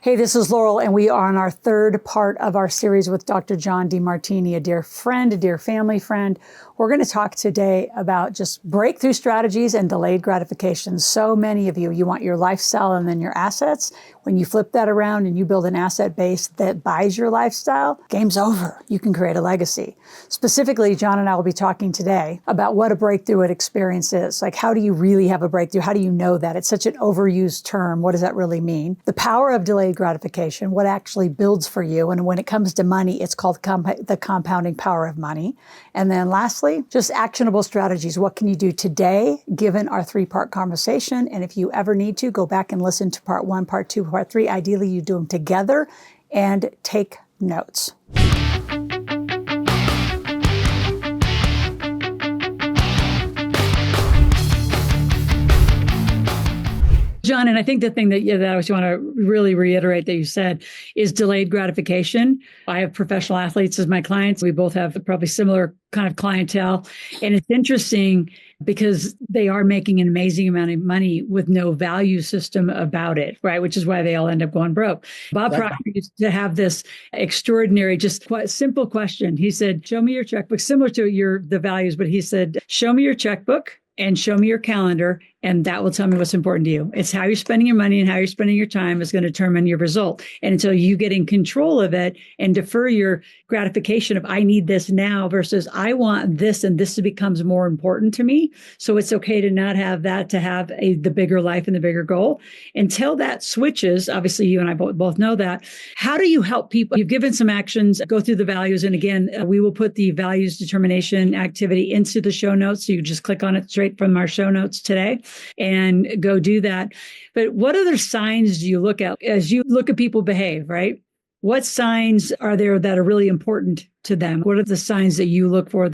Hey, this is Loral, and we are on our third part of our series with Dr. John Demartini, a dear friend, a dear family friend. We're going to talk today about just breakthrough strategies and delayed gratification. So many of you want your lifestyle and then your assets. When you flip that around and you build an asset base that buys your lifestyle, game's over. You can create a legacy. Specifically, John and I will be talking today about what a breakthrough experience is. Like, how do you really have a breakthrough? How do you know that? It's such an overused term. What does that really mean? The power of delayed gratification, what actually builds for you. And when it comes to money, it's called the compounding power of money. And then lastly, just actionable strategies. What can you do today, given our three-part conversation? And if you ever need to, go back and listen to part 1, part 2, part 3. Ideally, you do them together and take notes. John, and I think the thing that I just want to really reiterate that you said is delayed gratification. I have professional athletes as my clients. We both have probably similar kind of clientele. And it's interesting because they are making an amazing amount of money with no value system about it, right? Which is why they all end up going broke. Bob Proctor used to have this extraordinary, just quite simple question. He said, show me your checkbook, similar to the values, but he said, show me your checkbook and show me your calendar, and that will tell me what's important to you. It's how you're spending your money and how you're spending your time is going to determine your result. And until you get in control of it and defer your gratification of I need this now versus I want this and this becomes more important to me. So it's okay to not have that, to have the bigger life and the bigger goal. Until that switches, obviously you and I both know that. How do you help people? You've given some actions, go through the values. And again, we will put the values determination activity into the show notes. So you just click on it straight from our show notes today and go do that. But what other signs do you look at as you look at people behave, right? What signs are there that are really important to them? What are the signs that you look for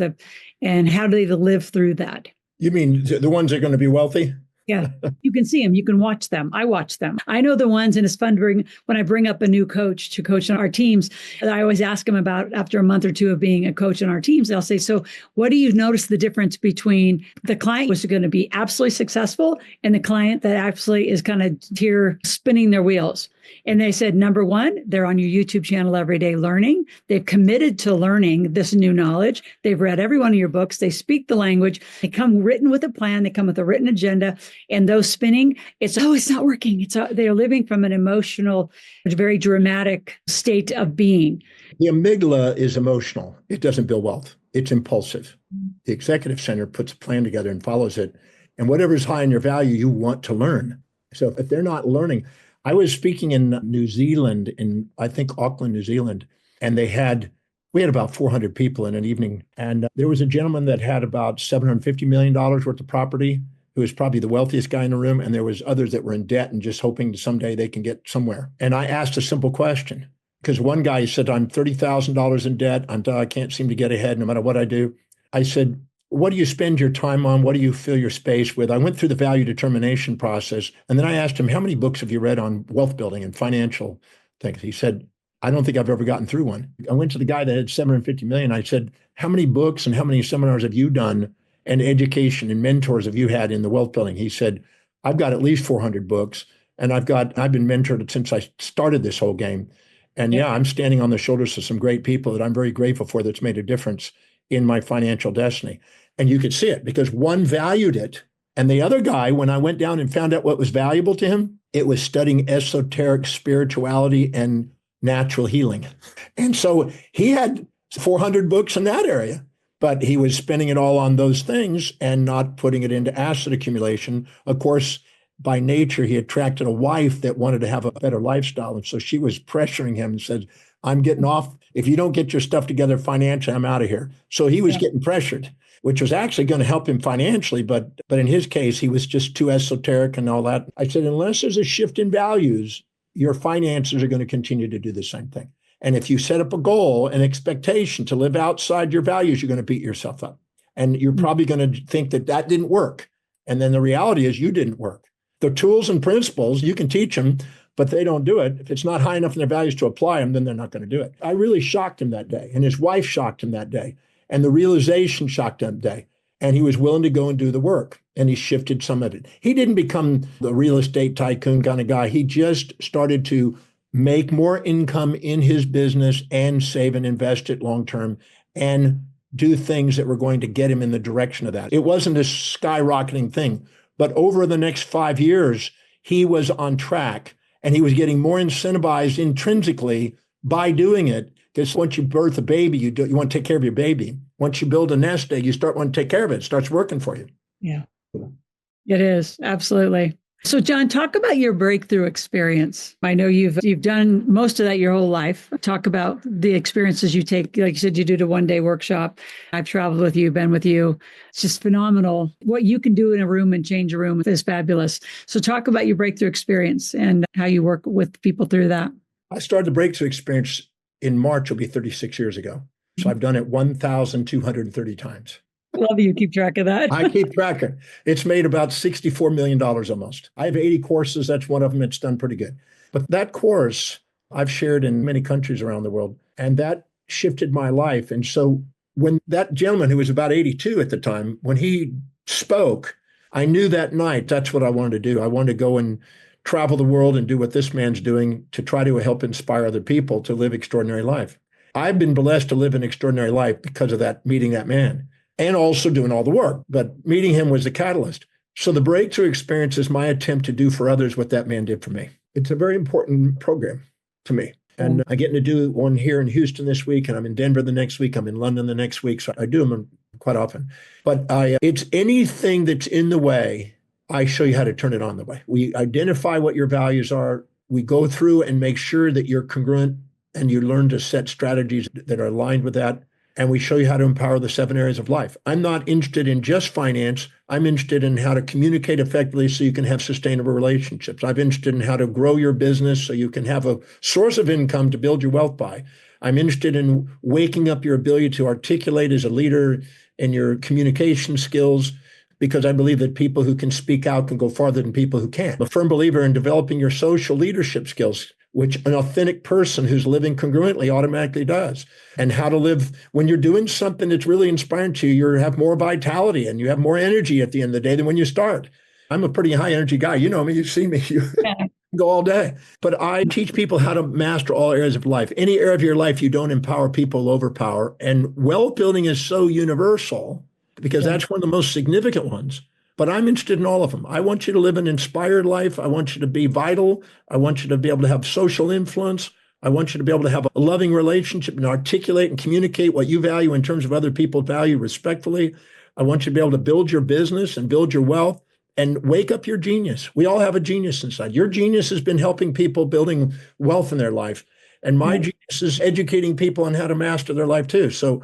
and how do they live through that? You mean the ones that are going to be wealthy? Yeah, you can see them. You can watch them. I watch them. I know the ones, and it's fun when I bring up a new coach to coach on our teams. I always ask them about after a month or two of being a coach on our teams. I'll say, so what do you notice the difference between the client who's going to be absolutely successful and the client that actually is kind of here spinning their wheels? And they said, number one, they're on your YouTube channel every day learning. They've committed to learning this new knowledge. They've read every one of your books. They speak the language. They come written with a plan. They come with a written agenda. And those spinning, it's not working. They're living from an emotional, very dramatic state of being. The amygdala is emotional. It doesn't build wealth. It's impulsive. The executive center puts a plan together and follows it. And whatever's high in your value, you want to learn. So if they're not learning, I was speaking in New Zealand, in I think Auckland, New Zealand, and we had about 400 people in an evening. And there was a gentleman that had about $750 million worth of property, who was probably the wealthiest guy in the room. And there was others that were in debt and just hoping someday they can get somewhere. And I asked a simple question, because one guy said, I'm $30,000 in debt. I can't seem to get ahead no matter what I do. I said, what do you spend your time on? What do you fill your space with? I went through the value determination process. And then I asked him, how many books have you read on wealth building and financial things? He said, I don't think I've ever gotten through one. I went to the guy that had $750 million. I said, how many books and how many seminars have you done and education and mentors have you had in the wealth building? He said, I've got at least 400 books. And I've been mentored since I started this whole game. And yeah, I'm standing on the shoulders of some great people that I'm very grateful for that's made a difference in my financial destiny. And you could see it because one valued it. And the other guy, when I went down and found out what was valuable to him, it was studying esoteric spirituality and natural healing. And so he had 400 books in that area, but he was spending it all on those things and not putting it into asset accumulation. Of course, by nature, he attracted a wife that wanted to have a better lifestyle. And so she was pressuring him and said, I'm getting off. If you don't get your stuff together financially, I'm out of here. So he was getting pressured, which was actually going to help him financially. But in his case, he was just too esoteric and all that. I said, unless there's a shift in values, your finances are going to continue to do the same thing. And if you set up a goal, an expectation to live outside your values, you're going to beat yourself up. And you're probably going to think that didn't work. And then the reality is you didn't work. The tools and principles, you can teach them, but they don't do it. If it's not high enough in their values to apply them, then they're not going to do it. I really shocked him that day. And his wife shocked him that day. And the realization shocked him that day. And he was willing to go and do the work. And he shifted some of it. He didn't become the real estate tycoon kind of guy. He just started to make more income in his business and save and invest it long term and do things that were going to get him in the direction of that. It wasn't a skyrocketing thing, but over the next 5 years, he was on track and he was getting more incentivized intrinsically by doing it. Because once you birth a baby, you want to take care of your baby. Once you build a nest egg, you start wanting to take care of it. It starts working for you. Yeah, it is. Absolutely. So, John, talk about your breakthrough experience. I know you've done most of that your whole life. Talk about the experiences you take. Like you said, you did a one-day workshop. I've traveled with you, been with you. It's just phenomenal. What you can do in a room and change a room is fabulous. So talk about your breakthrough experience and how you work with people through that. I started the breakthrough experience in March. It'll be 36 years ago. So I've done it 1,230 times. Love you. Keep track of that. I keep track of it. It's made about $64 million almost. I have 80 courses. That's one of them. It's done pretty good. But that course I've shared in many countries around the world, and that shifted my life. And so when that gentleman who was about 82 at the time, when he spoke, I knew that night that's what I wanted to do. I wanted to go and travel the world and do what this man's doing to try to help inspire other people to live extraordinary life. I've been blessed to live an extraordinary life because of that, meeting that man. And also doing all the work, but meeting him was the catalyst. So the breakthrough experience is my attempt to do for others what that man did for me. It's a very important program to me. And I get to do one here in Houston this week, and I'm in Denver the next week. I'm in London the next week. So I do them quite often. But it's anything that's in the way, I show you how to turn it on the way. We identify what your values are. We go through and make sure that you're congruent and you learn to set strategies that are aligned with that. And we show you how to empower the 7 areas of life. I'm not interested in just finance. I'm interested in how to communicate effectively so you can have sustainable relationships. I'm interested in how to grow your business so you can have a source of income to build your wealth by. I'm interested in waking up your ability to articulate as a leader and your communication skills, because I believe that people who can speak out can go farther than people who can't. I'm a firm believer in developing your social leadership skills, which an authentic person who's living congruently automatically does. And how to live when you're doing something that's really inspiring to you, you have more vitality and you have more energy at the end of the day than when you start. I'm a pretty high energy guy. You know me, you've seen me. You go all day. But I teach people how to master all areas of life. Any area of your life you don't empower, people overpower. And wealth building is so universal because that's one of the most significant ones. But I'm interested in all of them. I want you to live an inspired life. I want you to be vital. I want you to be able to have social influence. I want you to be able to have a loving relationship and articulate and communicate what you value in terms of other people's value respectfully. I want you to be able to build your business and build your wealth and wake up your genius. We all have a genius inside. Your genius has been helping people building wealth in their life. And my genius is educating people on how to master their life too. So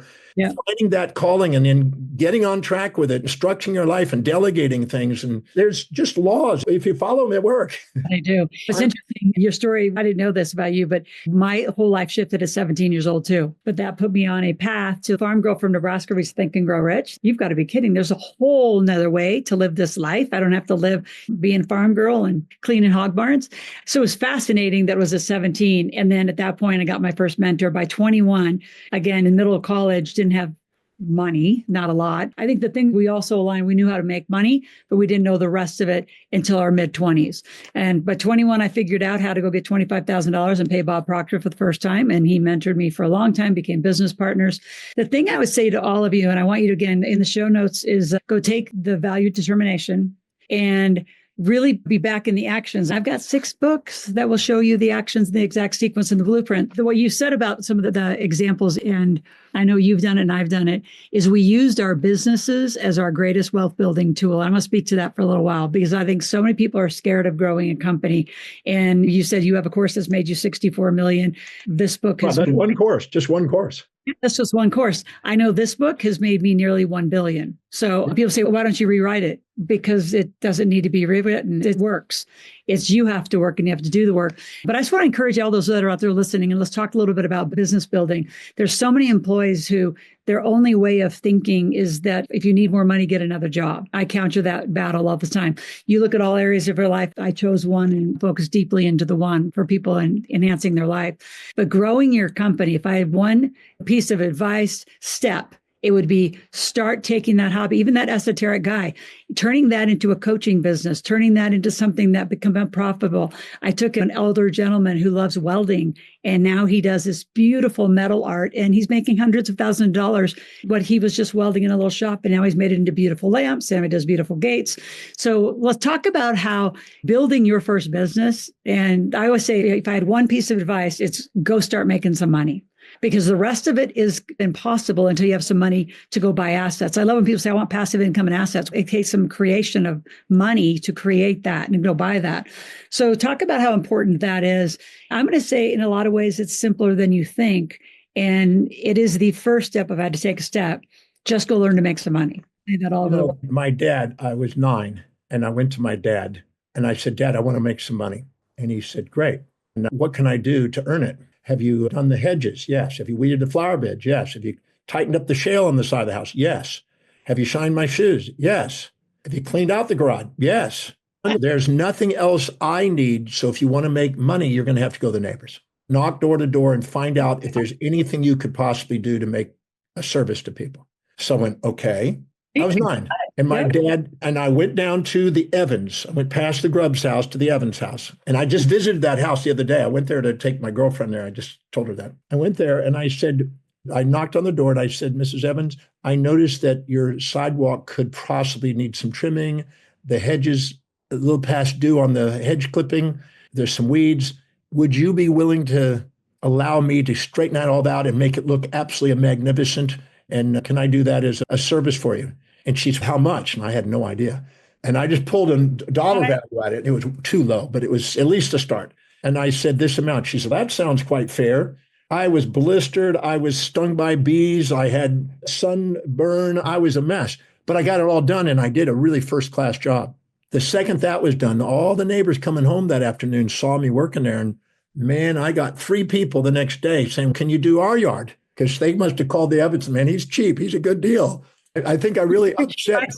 finding that calling and then getting on track with it and structuring your life and delegating things. And there's just laws. If you follow them, it works. I do. It's interesting. Your story, I didn't know this about you, but my whole life shifted at 17 years old too. But that put me on a path to farm girl from Nebraska, we Think and Grow Rich. You've got to be kidding. There's a whole nother way to live this life. I don't have to live being farm girl and cleaning hog barns. So it was fascinating that it was at 17. And then at that point, I got my first mentor by 21, again, in middle of college, didn't have money, not a lot. I think the thing we also aligned, we knew how to make money, but we didn't know the rest of it until our mid 20s. And by 21, I figured out how to go get $25,000 and pay Bob Proctor for the first time. And he mentored me for a long time, became business partners. The thing I would say to all of you, and I want you to, again, in the show notes, is go take the value determination and really be back in the actions. I've got 6 books that will show you the actions, the exact sequence and the blueprint. What you said about some of the examples, and I know you've done it and I've done it, is we used our businesses as our greatest wealth building tool. I'm going to speak to that for a little while because I think so many people are scared of growing a company. And you said you have a course that's made you 64 million. This book has that's one course, just one course. That's just one course. I know this book has made me nearly 1 billion. So people say, well, why don't you rewrite it? Because it doesn't need to be rewritten. It works. It's you have to work and you have to do the work. But I just want to encourage all those that are out there listening, and let's talk a little bit about business building. There's so many employees who their only way of thinking is that if you need more money, get another job. I counter that battle all the time. You look at all areas of your life. I chose one and focused deeply into the one for people and enhancing their life. But growing your company, if I had one piece of advice, step, It would be start taking that hobby, even that esoteric guy, turning that into a coaching business, turning that into something that become profitable. I took an elder gentleman who loves welding, and now he does this beautiful metal art, and he's making hundreds of thousands of dollars. What he was just welding in a little shop, and now he's made it into beautiful lamps, and he does beautiful gates. So let's talk about how building your first business. And I always say, if I had one piece of advice, it's go start making some money, because the rest of it is impossible until you have some money to go buy assets. I love when people say, I want passive income and assets. It takes some creation of money to create that and go buy that. So talk about how important that is. I'm going to say in a lot of ways, it's simpler than you think. And it is the first step. If I had to take a step, just go learn to make some money. That all my dad, I was 9, and I went to my dad and I said, Dad, I want to make some money. And he said, great. And what can I do to earn it? Have you done the hedges? Yes. Have you weeded the flower beds? Yes. Have you tightened up the shale on the side of the house? Yes. Have you shined my shoes? Yes. Have you cleaned out the garage? Yes. There's nothing else I need. So if you want to make money, you're going to have to go to the neighbors. Knock door to door and find out if there's anything you could possibly do to make a service to people. So I went, okay. I was 9. And my dad and I went down to the Evans. I went past the Grubbs house to the Evans house. And I just visited that house the other day. I went there to take my girlfriend there. I just told her that. I went there and I said, I knocked on the door and I said, Mrs. Evans, I noticed that your sidewalk could possibly need some trimming. The hedges a little past due on the hedge clipping. There's some weeds. Would you be willing to allow me to straighten that all out and make it look absolutely magnificent? And can I do that as a service for you? And she said, how much? And I had no idea. And I just pulled a dollar value at it. It was too low, but it was at least a start. And I said, this amount. She said, that sounds quite fair. I was blistered. I was stung by bees. I had sunburn. I was a mess. But I got it all done, and I did a really first-class job. The second that was done, all the neighbors coming home that afternoon saw me working there. And man, I got 3 people the next day saying, can you do our yard? Because they must have called the Evans, man, he's cheap. He's a good deal. I think I really upset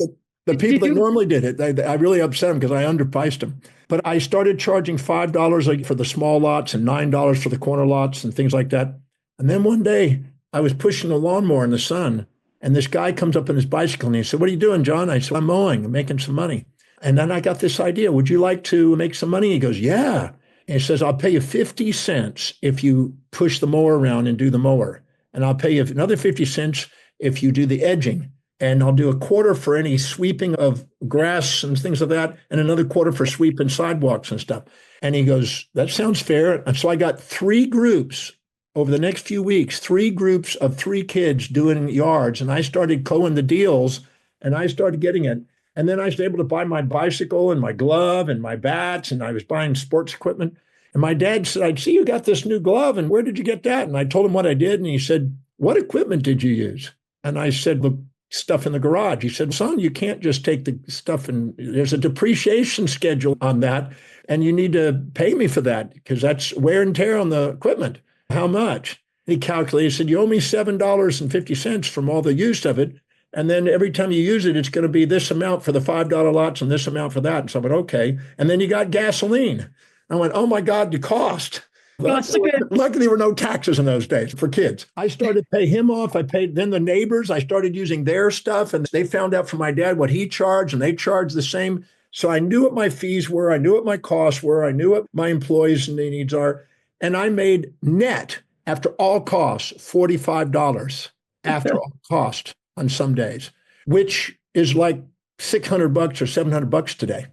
the people that normally did it. I really upset them because I underpriced them. But I started charging $5 for the small lots and $9 for the corner lots and things like that. And then one day I was pushing a lawnmower in the sun, and this guy comes up on his bicycle and he said, what are you doing, John? I said, I'm mowing. I'm making some money. And then I got this idea. Would you like to make some money? He goes, yeah. And he says, I'll pay you 50 cents if you push the mower around and do the mower. And I'll pay you another 50 cents if you do the edging. And I'll do a quarter for any sweeping of grass and things like that, and another quarter for sweeping sidewalks and stuff. And he goes, that sounds fair. And so I got 3 groups over the next few weeks, 3 groups of 3 kids doing yards. And I started closing the deals, and I started getting it. And then I was able to buy my bicycle and my glove and my bats, and I was buying sports equipment. And my dad said, I see you got this new glove, and where did you get that? And I told him what I did, and he said, what equipment did you use? And I said, the stuff in the garage. He said, son, you can't just take the stuff, and there's a depreciation schedule on that, and you need to pay me for that because that's wear and tear on the equipment. How much? He calculated, he said, you owe me $7.50 from all the use of it. And then every time you use it, it's going to be this amount for the $5 lots and this amount for that. And so I went, okay. And then you got gasoline. I went, oh my God, the cost. Luckily, there were no taxes in those days for kids. I started to pay him off. I paid then the neighbors. I started using their stuff, and they found out from my dad what he charged, and they charged the same. So I knew what my fees were. I knew what my costs were. I knew what my employees' needs are. And I made net, after all costs, $45 after all cost on some days, which is like $600 or $700 today.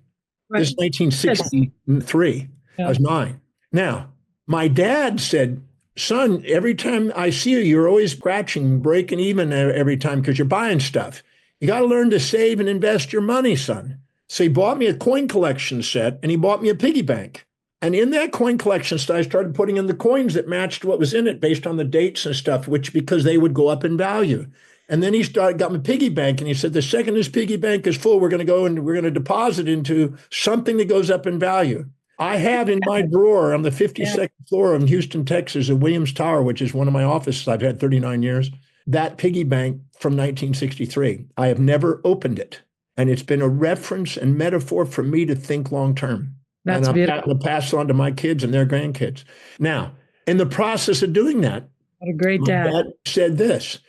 Right. This is 1963. Yeah. I was 9. Now, my dad said, son, every time I see you, you're always scratching, breaking even every time because you're buying stuff. You got to learn to save and invest your money, son. So he bought me a coin collection set, and he bought me a piggy bank. And in that coin collection set, I started putting in the coins that matched what was in it based on the dates and stuff, which because they would go up in value. And then he got my piggy bank, and he said, the second this piggy bank is full, we're going to go and we're going to deposit into something that goes up in value. I have in my drawer on the 52nd floor of Houston, Texas, at Williams Tower, which is one of my offices I've had 39 years, that piggy bank from 1963. I have never opened it. And it's been a reference and metaphor for me to think long term. That's and beautiful. I'm going to pass it on to my kids and their grandkids. Now, in the process of doing that, what a great my dad said this.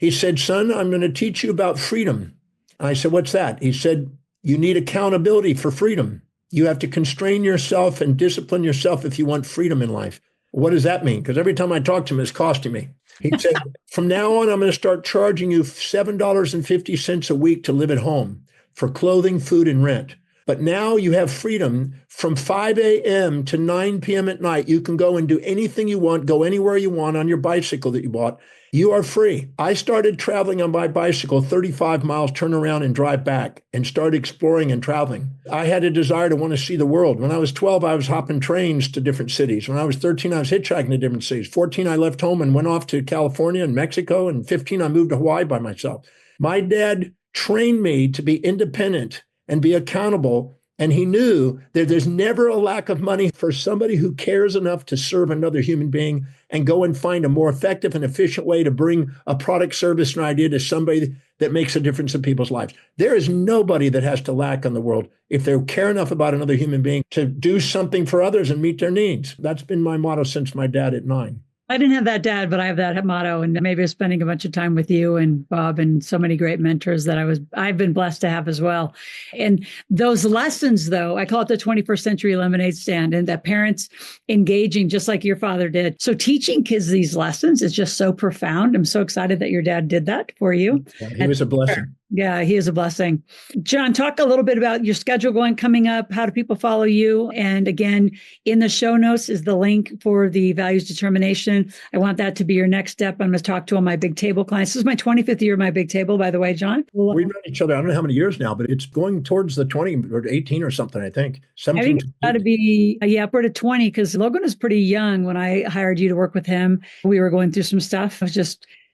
He said, son, I'm going to teach you about freedom. I said, what's that? He said, you need accountability for freedom. You have to constrain yourself and discipline yourself if you want freedom in life. What does that mean? Because every time I talk to him, it's costing me. He said, from now on, I'm going to start charging you $7.50 a week to live at home for clothing, food, and rent. But now you have freedom from 5 a.m. to 9 p.m. at night. You can go and do anything you want, go anywhere you want on your bicycle that you bought. You are free. I started traveling on my bicycle 35 miles, turn around and drive back and start exploring and traveling. I had a desire to want to see the world. When I was 12, I was hopping trains to different cities. When I was 13, I was hitchhiking to different cities. 14, I left home and went off to California and Mexico. And 15, I moved to Hawaii by myself. My dad trained me to be independent and be accountable. And he knew that there's never a lack of money for somebody who cares enough to serve another human being and go and find a more effective and efficient way to bring a product, service, and idea to somebody that makes a difference in people's lives. There is nobody that has to lack in the world if they care enough about another human being to do something for others and meet their needs. That's been my motto since my dad at 9. I didn't have that dad, but I have that motto, and maybe I'm spending a bunch of time with you and Bob and so many great mentors that I've been blessed to have as well. And those lessons, though, I call it the 21st century lemonade stand, and that parents engaging just like your father did. So teaching kids these lessons is just so profound. I'm so excited that your dad did that for you. Yeah, he was a blessing. Yeah, he is a blessing. John, talk a little bit about your schedule coming up. How do people follow you? And again, in the show notes is the link for the values determination. I want that to be your next step. I'm going to talk to all my big table clients. This is my 25th year of my big table, by the way, John. We've known each other, I don't know how many years now, but it's going towards the 20 or 18 or something, I think. 17. I think it's got to be, we're to 20 because Logan was pretty young when I hired you to work with him. We were going through some stuff.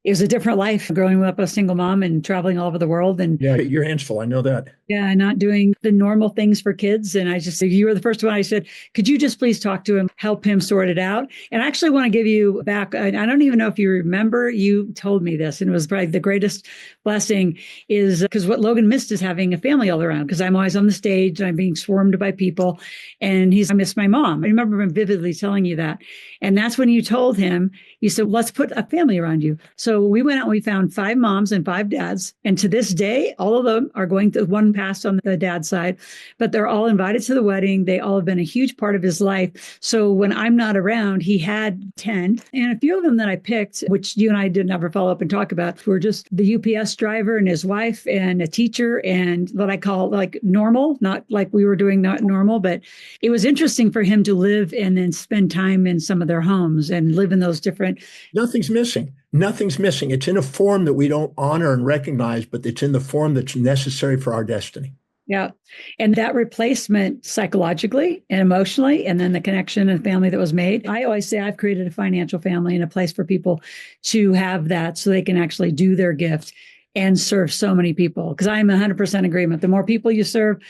It was a different life growing up a single mom and traveling all over the world. And yeah, your hands full. I know that. Yeah, not doing the normal things for kids. And you were the first one I said, could you just please talk to him, help him sort it out? And I actually want to give you back. I don't even know if you remember, you told me this, and it was probably the greatest blessing is because what Logan missed is having a family all around because I'm always on the stage and I'm being swarmed by people. And I miss my mom. I remember him vividly telling you that. And that's when you told him, you said, let's put a family around you. So we went out and we found 5 moms and 5 dads. And to this day, all of them are going to one passed on the dad's side, but they're all invited to the wedding. They all have been a huge part of his life. So when I'm not around, he had 10. And a few of them that I picked, which you and I did never follow up and talk about, were just the UPS driver and his wife and a teacher and what I call like normal, not like we were doing not normal, but it was interesting for him to live and then spend time in some of their homes and live in those different. Nothing's missing. Nothing's missing. It's in a form that we don't honor and recognize, but it's in the form that's necessary for our destiny. Yeah. And that replacement psychologically and emotionally, and then the connection and family that was made. I always say I've created a financial family and a place for people to have that so they can actually do their gift and serve so many people. Because I'm 100% agreement. The more people you serve,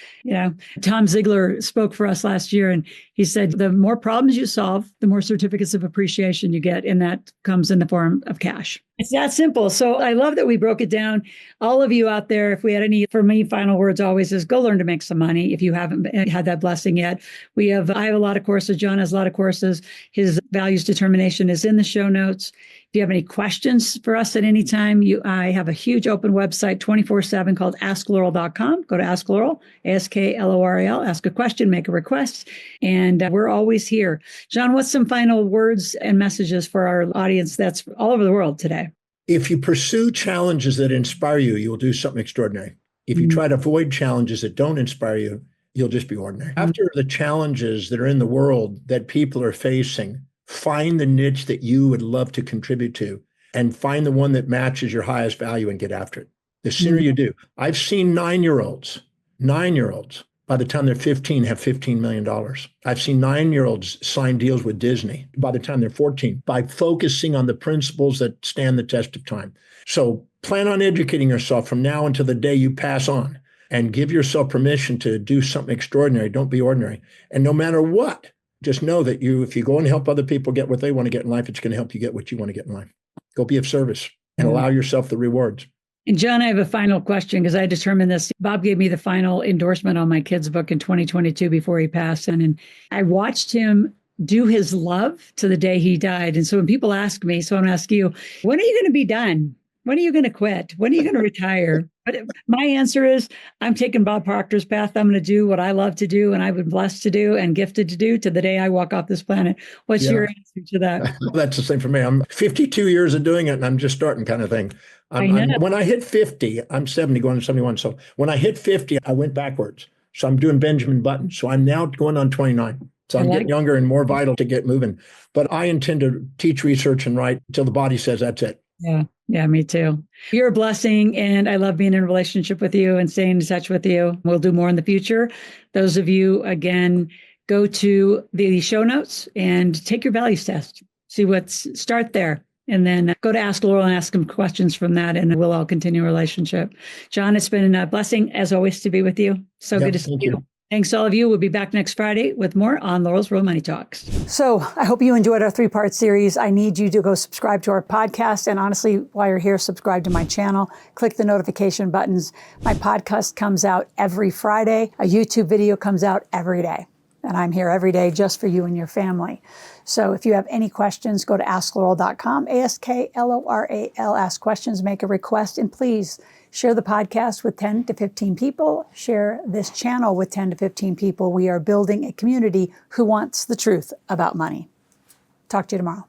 Tom Ziegler spoke for us last year, and he said, the more problems you solve, the more certificates of appreciation you get. And that comes in the form of cash. It's that simple. So I love that we broke it down. All of you out there, if we had any, for me, final words always is go learn to make some money if you haven't had that blessing yet. I have a lot of courses. John has a lot of courses. His values determination is in the show notes. If you have any questions for us at any time, I have a huge open website 24/7 called AskLoral.com. Go to Ask Loral, AskLorel, ask a question, make a request, and we're always here. John, what's some final words and messages for our audience that's all over the world today? If you pursue challenges that inspire you, you'll do something extraordinary. If you try to avoid challenges that don't inspire you, you'll just be ordinary. After the challenges that are in the world that people are facing, find the niche that you would love to contribute to and find the one that matches your highest value and get after it. The sooner you do. I've seen 9-year-olds, by the time they're 15, have $15 million. I've seen 9-year-olds sign deals with Disney by the time they're 14 by focusing on the principles that stand the test of time. So plan on educating yourself from now until the day you pass on and give yourself permission to do something extraordinary. Don't be ordinary. And no matter what, just know that if you go and help other people get what they want to get in life, it's going to help you get what you want to get in life. Go be of service and allow yourself the rewards. And John, I have a final question because I determined this. Bob gave me the final endorsement on my kid's book in 2022 before he passed. And I watched him do his love to the day he died. And so when people ask me, so I'm going to ask you, when are you going to be done? When are you going to quit? When are you going to retire? But my answer is I'm taking Bob Proctor's path. I'm going to do what I love to do and I've been blessed to do and gifted to do to the day I walk off this planet. What's your answer to that? That's the same for me. I'm 52 years of doing it and I'm just starting kind of thing. When I hit 50, I'm 70 going to 71. So when I hit 50, I went backwards. So I'm doing Benjamin Button. So I'm now going on 29. So I'm getting younger and more vital to get moving. But I intend to teach, research, and write until the body says that's it. Yeah, me too. You're a blessing, and I love being in a relationship with you and staying in touch with you. We'll do more in the future. Those of you, again, go to the show notes and take your values test. Start there. And then go to Ask Loral and ask them questions from that, and we'll all continue a relationship. John, it's been a blessing, as always, to be with you. So good to see you. Thanks, all of you. We'll be back next Friday with more on Loral's Real Money Talks. So I hope you enjoyed our 3-part series. I need you to go subscribe to our podcast. And honestly, while you're here, subscribe to my channel. Click the notification buttons. My podcast comes out every Friday. A YouTube video comes out every day. And I'm here every day just for you and your family. So if you have any questions, go to askloral.com, AskLoral, ask questions, make a request, and please share the podcast with 10 to 15 people. Share this channel with 10 to 15 people. We are building a community who wants the truth about money. Talk to you tomorrow.